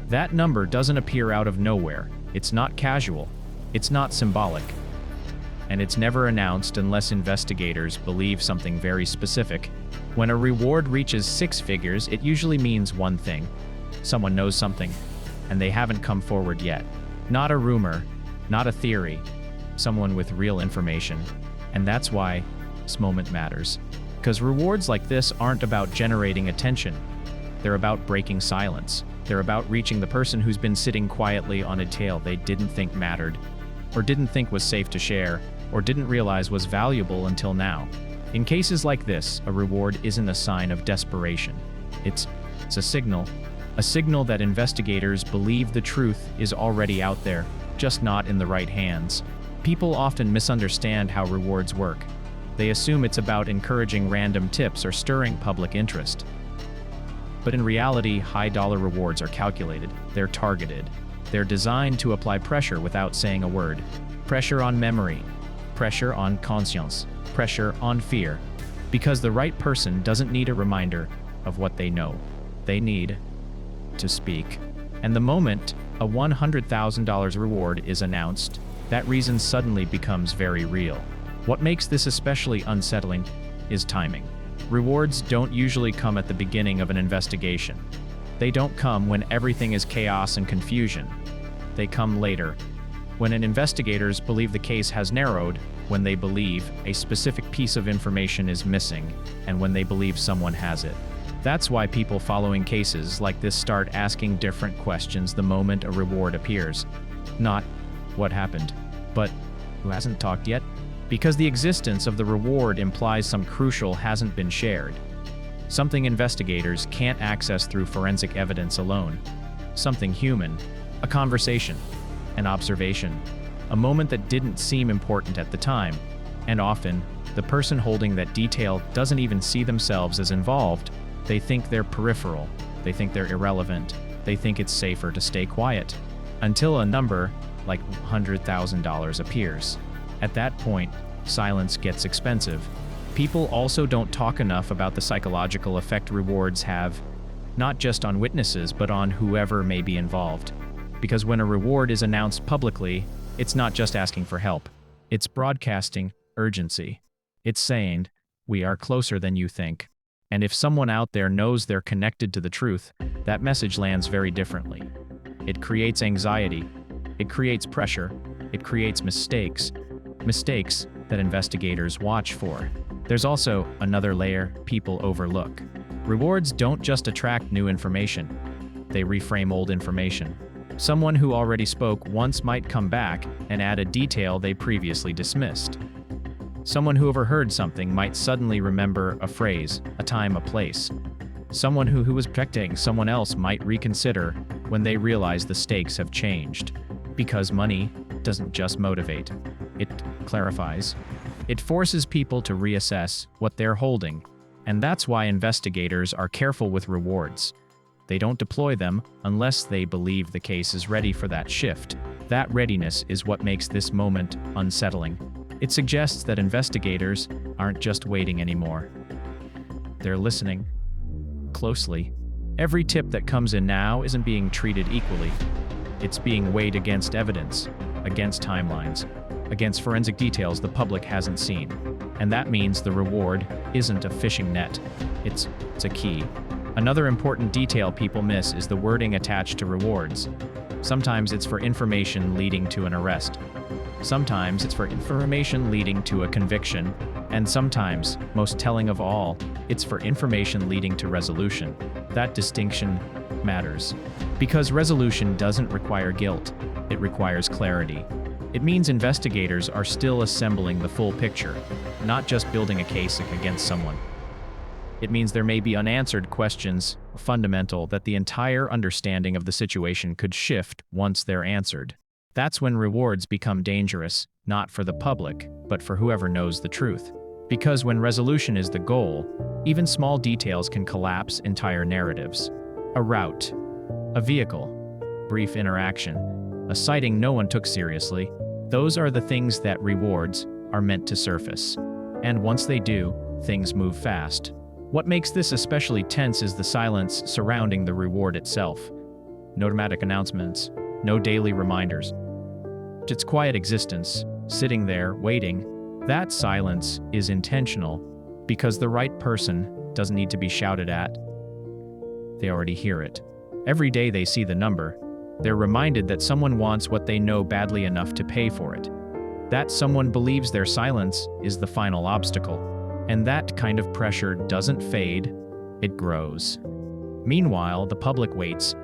That number doesn't appear out of nowhere. It's not casual. It's not symbolic. And it's never announced unless investigators believe something very specific. When a reward reaches 6 figures, it usually means one thing. Someone knows something, and they haven't come forward yet. Not a rumor, not a theory, someone with real information. And that's why this moment matters. Because rewards like this aren't about generating attention. They're about breaking silence. They're about reaching the person who's been sitting quietly on a tale they didn't think mattered, or didn't think was safe to share, or didn't realize was valuable until now. In cases like this, a reward isn't a sign of desperation. It's a signal that investigators believe the truth is already out there, just not in the right hands. People often misunderstand how rewards work. They assume it's about encouraging random tips or stirring public interest. But in reality, high-dollar rewards are calculated. They're targeted. They're designed to apply pressure without saying a word. Pressure on memory, pressure on conscience, pressure on fear. Because the right person doesn't need a reminder of what they know. They need to speak. And the moment a $100,000 reward is announced, that reason suddenly becomes very real. What makes this especially unsettling is timing. Rewards don't usually come at the beginning of an investigation. They don't come when everything is chaos and confusion. They come later, when investigators believe the case has narrowed, when they believe a specific piece of information is missing, and when they believe someone has it. That's why people following cases like this start asking different questions the moment a reward appears. Not, what happened, but, who hasn't talked yet? Because the existence of the reward implies some crucial hasn't been shared. Something investigators can't access through forensic evidence alone. Something human. A conversation. An observation. A moment that didn't seem important at the time. And often, the person holding that detail doesn't even see themselves as involved. They think they're peripheral. They think they're irrelevant. They think it's safer to stay quiet. Until a number, like $100,000, appears. At that point, silence gets expensive. People also don't talk enough about the psychological effect rewards have, not just on witnesses, but on whoever may be involved. Because when a reward is announced publicly, it's not just asking for help. It's broadcasting urgency. It's saying, we are closer than you think. And if someone out there knows they're connected to the truth, that message lands very differently. It creates anxiety. It creates pressure. It creates mistakes that investigators watch for. There's also another layer people overlook. Rewards don't just attract new information. They reframe old information. Someone who already spoke once might come back and add a detail they previously dismissed. Someone who overheard something might suddenly remember a phrase, a time, a place. Someone who was protecting someone else might reconsider when they realize the stakes have changed. Because money doesn't just motivate. It clarifies. It forces people to reassess what they're holding, and that's why investigators are careful with rewards. They don't deploy them unless they believe the case is ready for that shift. That readiness is what makes this moment unsettling. It suggests that investigators aren't just waiting anymore. They're listening closely. Every tip that comes in now isn't being treated equally. It's being weighed against evidence, against timelines, against forensic details the public hasn't seen. And that means the reward isn't a fishing net. It's a key. Another important detail people miss is the wording attached to rewards. Sometimes it's for information leading to an arrest. Sometimes it's for information leading to a conviction. And sometimes, most telling of all, it's for information leading to resolution. That distinction matters. Because resolution doesn't require guilt, it requires clarity. It means investigators are still assembling the full picture, not just building a case against someone. It means there may be unanswered questions, fundamental, that the entire understanding of the situation could shift once they're answered. That's when rewards become dangerous, not for the public, but for whoever knows the truth. Because when resolution is the goal, even small details can collapse entire narratives. A route, a vehicle, brief interaction, a sighting no one took seriously, those are the things that rewards are meant to surface. And once they do, things move fast. What makes this especially tense is the silence surrounding the reward itself. no dramatic announcements, no daily reminders. Its quiet existence, sitting there, waiting, that silence is intentional because the right person doesn't need to be shouted at. They already hear it. Every day they see the number, they're reminded that someone wants what they know badly enough to pay for it. That someone believes their silence is the final obstacle. And that kind of pressure doesn't fade, it grows. Meanwhile, the public waits,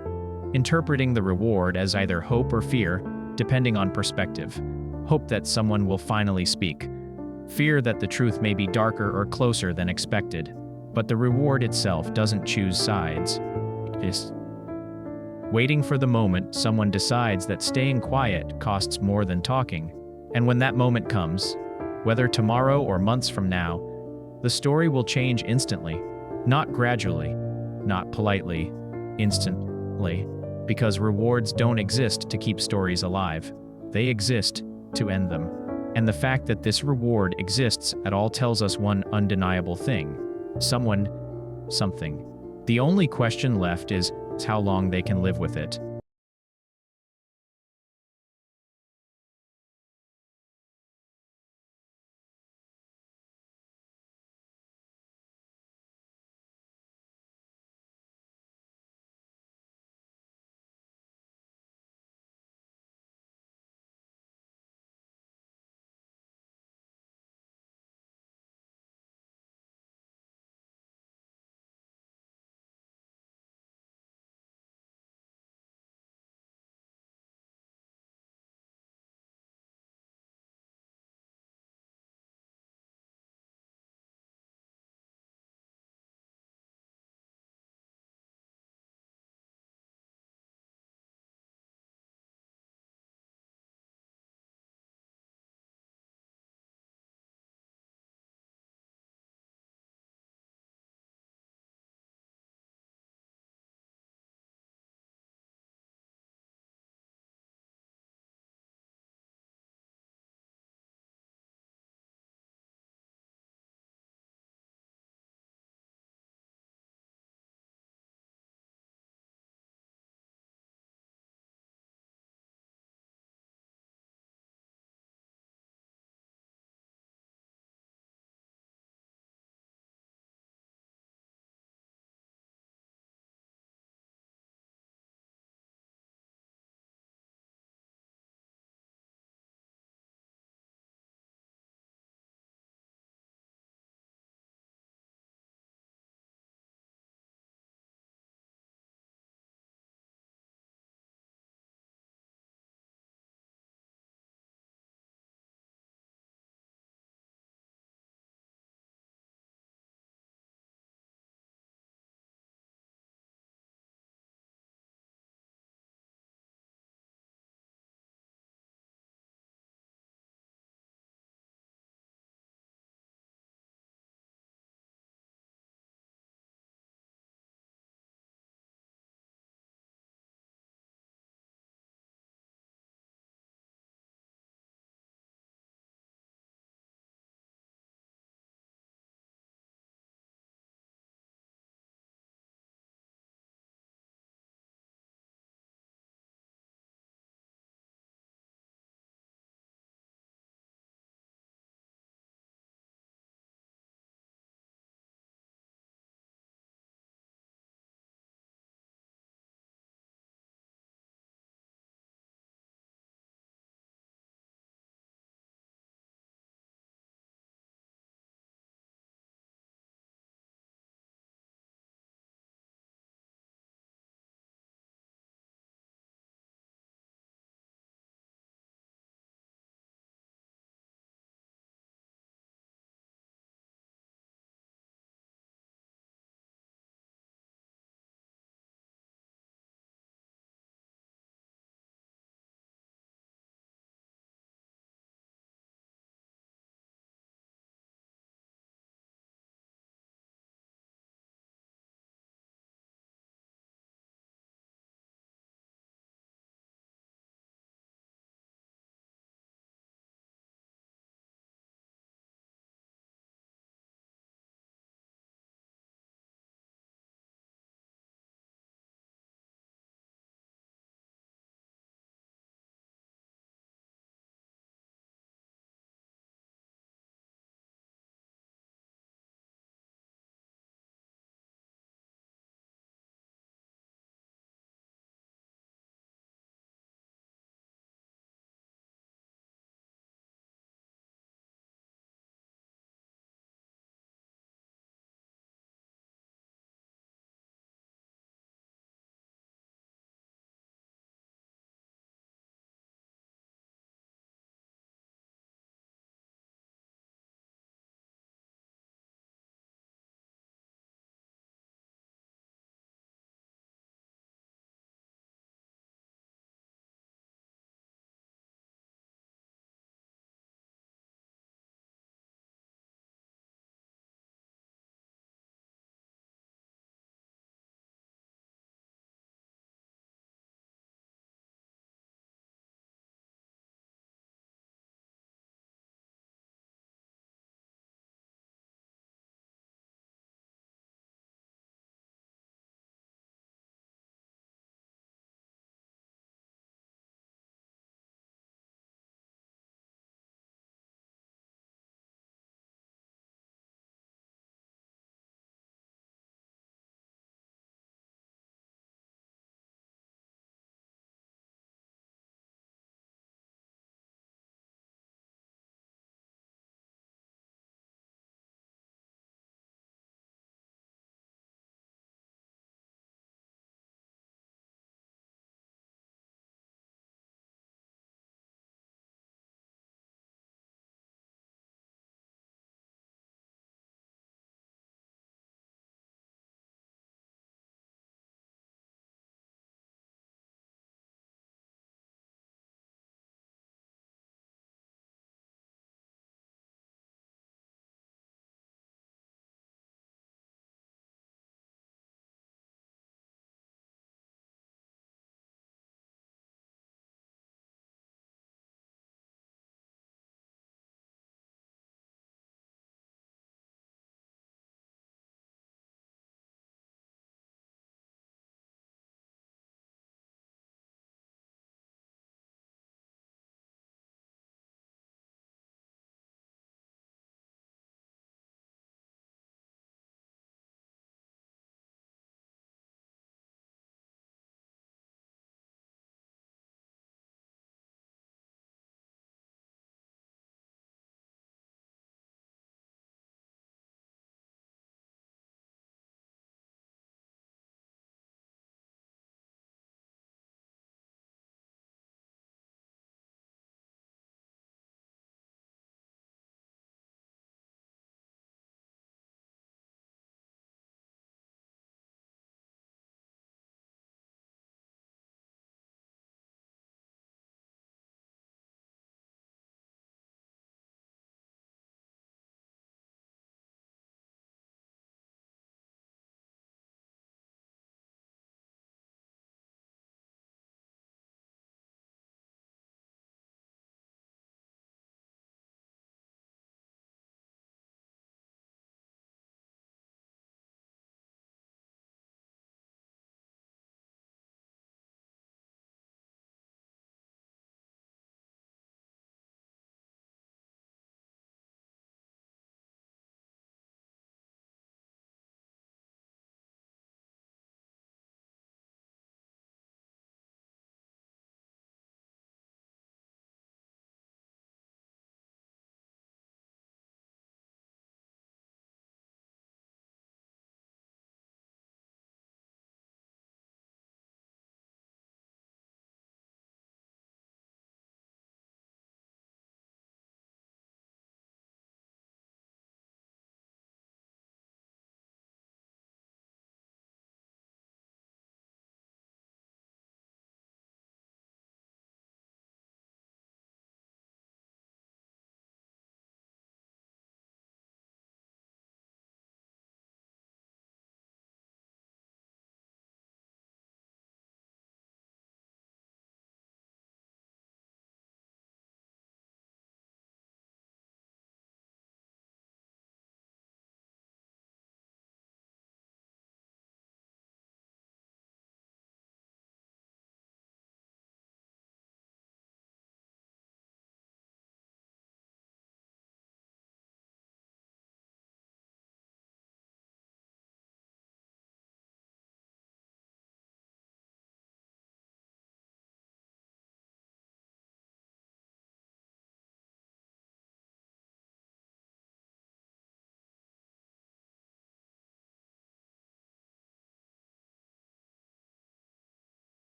interpreting the reward as either hope or fear, depending on perspective. Hope that someone will finally speak. Fear that the truth may be darker or closer than expected. But the reward itself doesn't choose sides. It's waiting for the moment someone decides that staying quiet costs more than talking. And when that moment comes, whether tomorrow or months from now, the story will change instantly, not gradually, not politely, instantly, because rewards don't exist to keep stories alive. They exist to end them. And the fact that this reward exists at all tells us one undeniable thing. Someone, something. The only question left is how long they can live with it.